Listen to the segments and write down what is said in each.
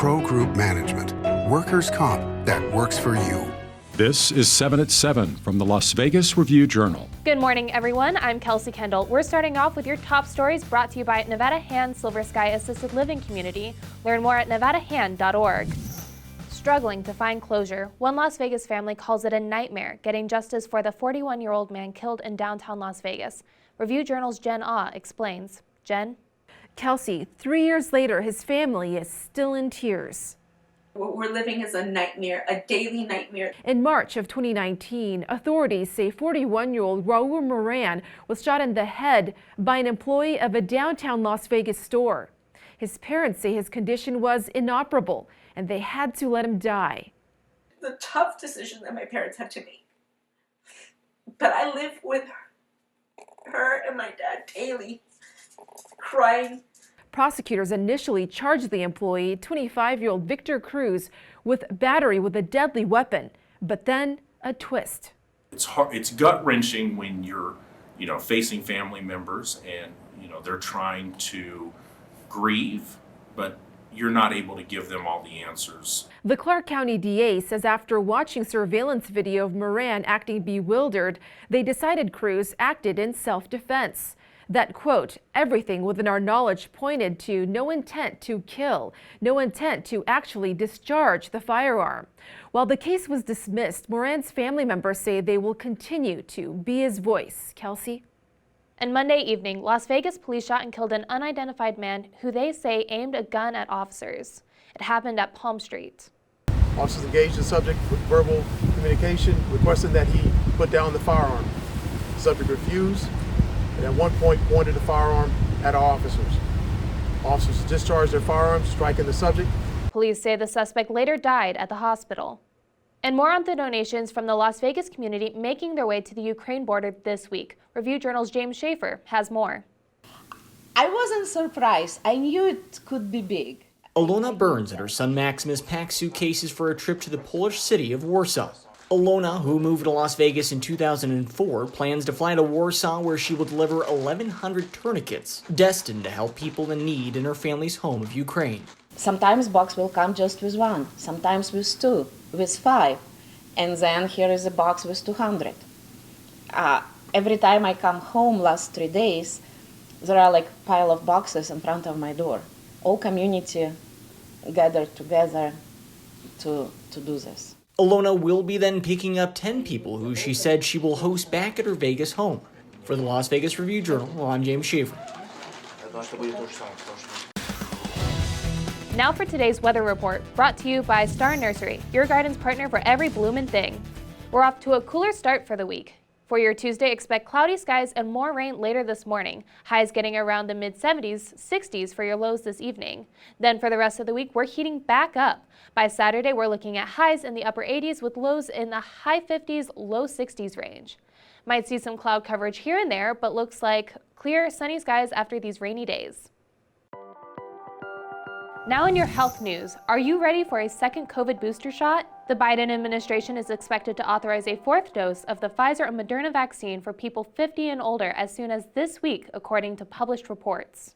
Pro Group Management. Workers' comp that works for you. This is 7 at 7 from the Las Vegas Review-Journal. Good morning, everyone. I'm Kelsey Kendall. We're starting off with your top stories brought to you by Nevada Hand Silver Sky Assisted Living Community. Learn more at nevadahand.org. Struggling to find closure, one Las Vegas family calls it a nightmare getting justice for the 41-year-old man killed in downtown Las Vegas. Review-Journal's Jen Ah explains. Jen? Kelsey, 3 years later, his family is still in tears. What we're living is a nightmare, a daily nightmare. In March of 2019, authorities say 41-year-old Raul Moran was shot in the head by an employee of a downtown Las Vegas store. His parents say his condition was inoperable and they had to let him die. The tough decision that my parents have to make. But I live with her and my dad daily, crying. Prosecutors initially charged the employee, 25-year-old Victor Cruz, with battery with a deadly weapon, but then a twist. It's hard, it's gut-wrenching when you're, facing family members and, they're trying to grieve, but you're not able to give them all the answers. The Clark County DA says after watching surveillance video of Moran acting bewildered, they decided Cruz acted in self-defense. That, quote, everything within our knowledge pointed to no intent to kill, no intent to actually discharge the firearm. While the case was dismissed, Moran's family members say they will continue to be his voice. Kelsey? And Monday evening, Las Vegas police shot and killed an unidentified man who they say aimed a gun at officers. It happened at Palm Street. Officers engaged the subject with verbal communication, requesting that he put down the firearm. The subject refused, and at one point pointed the firearm at our officers. Officers discharged their firearms, striking the subject. Police say the suspect later died at the hospital. And more on the donations from the Las Vegas community making their way to the Ukraine border this week. Review-Journal's James Schaefer has more. I wasn't surprised. I knew it could be big. Alona Burns and her son Maximus packed suitcases for a trip to the Polish city of Warsaw. Alona, who moved to Las Vegas in 2004, plans to fly to Warsaw where she will deliver 1,100 tourniquets destined to help people in need in her family's home of Ukraine. Sometimes box will come just with one, sometimes with two, with five, and then here is a box with 200. Every time I come home last 3 days, there are like a pile of boxes in front of my door. All community gathered together to do this. Alona will be then picking up 10 people who she said she will host back at her Vegas home. For the Las Vegas Review-Journal, I'm James Schaefer. Now for today's weather report, brought to you by Star Nursery, your garden's partner for every bloomin' thing. We're off to a cooler start for the week. For your Tuesday, expect cloudy skies and more rain later this morning. Highs getting around the mid-70s, 60s for your lows this evening. Then for the rest of the week, we're heating back up. By Saturday, we're looking at highs in the upper 80s with lows in the high 50s, low 60s range. Might see some cloud coverage here and there, but looks like clear, sunny skies after these rainy days. Now in your health news, are you ready for a second COVID booster shot? The Biden administration is expected to authorize a fourth dose of the Pfizer and Moderna vaccine for people 50 and older as soon as this week, according to published reports.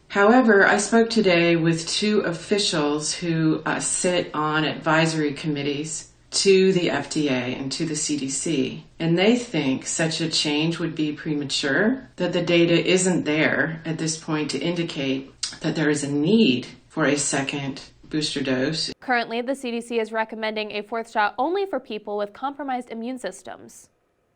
However, I spoke today with two officials who sit on advisory committees to the FDA and to the CDC, and they think such a change would be premature, that the data isn't there at this point to indicate that there is a need for a second booster dose. Currently, the CDC is recommending a fourth shot only for people with compromised immune systems.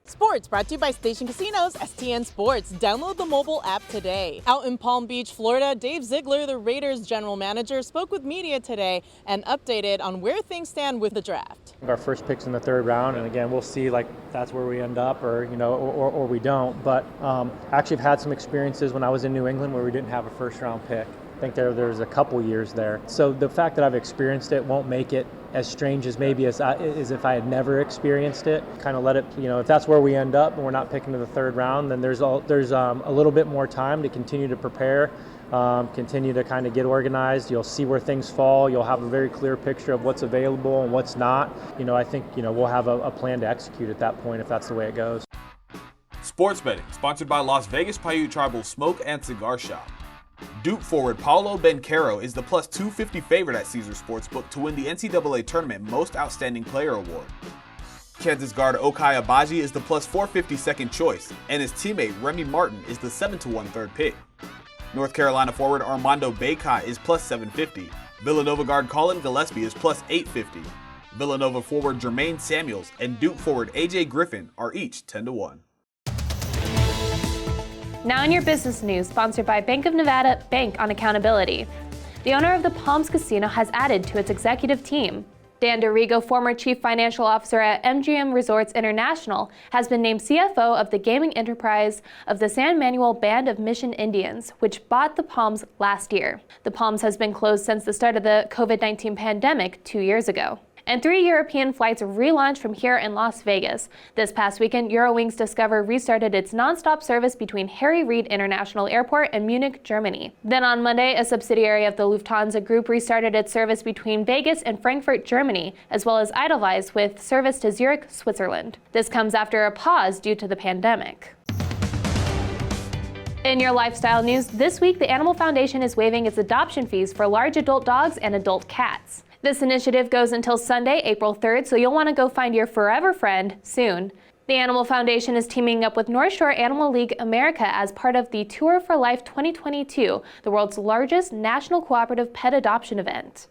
Sports brought to you by Station Casinos, STN Sports. Download the mobile app today. Out in Palm Beach, Florida, Dave Ziegler, the Raiders general manager, spoke with media today and updated on where things stand with the draft. Our first pick's in the third round, and again, we'll see that's where we end up, or or we don't. But actually, I've had some experiences when I was in New England where we didn't have a first round pick. I think there's a couple years there. So the fact that I've experienced it won't make it as strange as maybe as if I had never experienced it. Kind of let it, if that's where we end up and we're not picking to the third round, then there's a little bit more time to continue to prepare, continue to kind of get organized. You'll see where things fall. You'll have a very clear picture of what's available and what's not. I think, we'll have a plan to execute at that point if that's the way it goes. Sports betting, sponsored by Las Vegas Paiute Tribal Smoke and Cigar Shop. Duke forward Paulo Banchero is the plus 250 favorite at Caesars Sportsbook to win the NCAA Tournament Most Outstanding Player Award. Kansas guard Okai Abaji is the plus 450 second choice, and his teammate Remy Martin is the 7-1 third pick. North Carolina forward Armando Bacot is plus 750. Villanova guard Colin Gillespie is plus 850. Villanova forward Jermaine Samuels and Duke forward AJ Griffin are each 10-1. Now in your business news, sponsored by Bank of Nevada, Bank on Accountability. The owner of the Palms Casino has added to its executive team. Dan DeRigo, former Chief Financial Officer at MGM Resorts International, has been named CFO of the gaming enterprise of the San Manuel Band of Mission Indians, which bought the Palms last year. The Palms has been closed since the start of the COVID-19 pandemic 2 years ago. And 3 European flights relaunched from here in Las Vegas. This past weekend, Eurowings Discover restarted its nonstop service between Harry Reid International Airport and Munich, Germany. Then on Monday, a subsidiary of the Lufthansa Group restarted its service between Vegas and Frankfurt, Germany, as well as Edelweiss with service to Zurich, Switzerland. This comes after a pause due to the pandemic. In your lifestyle news, this week the Animal Foundation is waiving its adoption fees for large adult dogs and adult cats. This initiative goes until Sunday, April 3rd, so you'll want to go find your forever friend soon. The Animal Foundation is teaming up with North Shore Animal League America as part of the Tour for Life 2022, the world's largest national cooperative pet adoption event.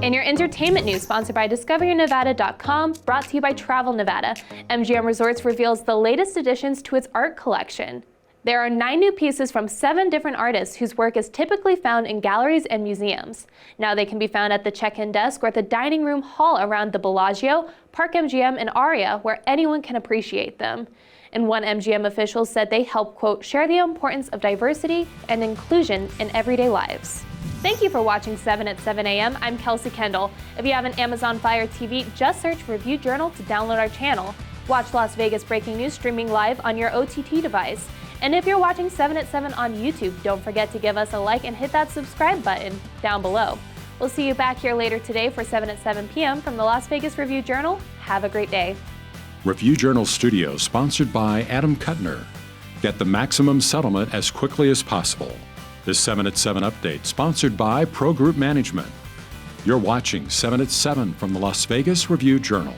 In your entertainment news, sponsored by DiscoveryNevada.com, brought to you by Travel Nevada, MGM Resorts reveals the latest additions to its art collection. There are 9 new pieces from 7 different artists whose work is typically found in galleries and museums. Now they can be found at the check-in desk or at the dining room hall around the Bellagio, Park MGM, and Aria, where anyone can appreciate them. And one MGM official said they help, quote, share the importance of diversity and inclusion in everyday lives. Thank you for watching 7 at 7 a.m. I'm Kelsey Kendall. If you have an Amazon Fire TV, just search Review Journal to download our channel. Watch Las Vegas breaking news streaming live on your OTT device. And if you're watching 7 at 7 on YouTube, don't forget to give us a like and hit that subscribe button down below. We'll see you back here later today for 7 at 7 p.m. from the Las Vegas Review Journal. Have a great day. Review Journal Studio, sponsored by Adam Kuttner. Get the maximum settlement as quickly as possible. This 7 at 7 update, sponsored by Pro Group Management. You're watching 7 at 7 from the Las Vegas Review Journal.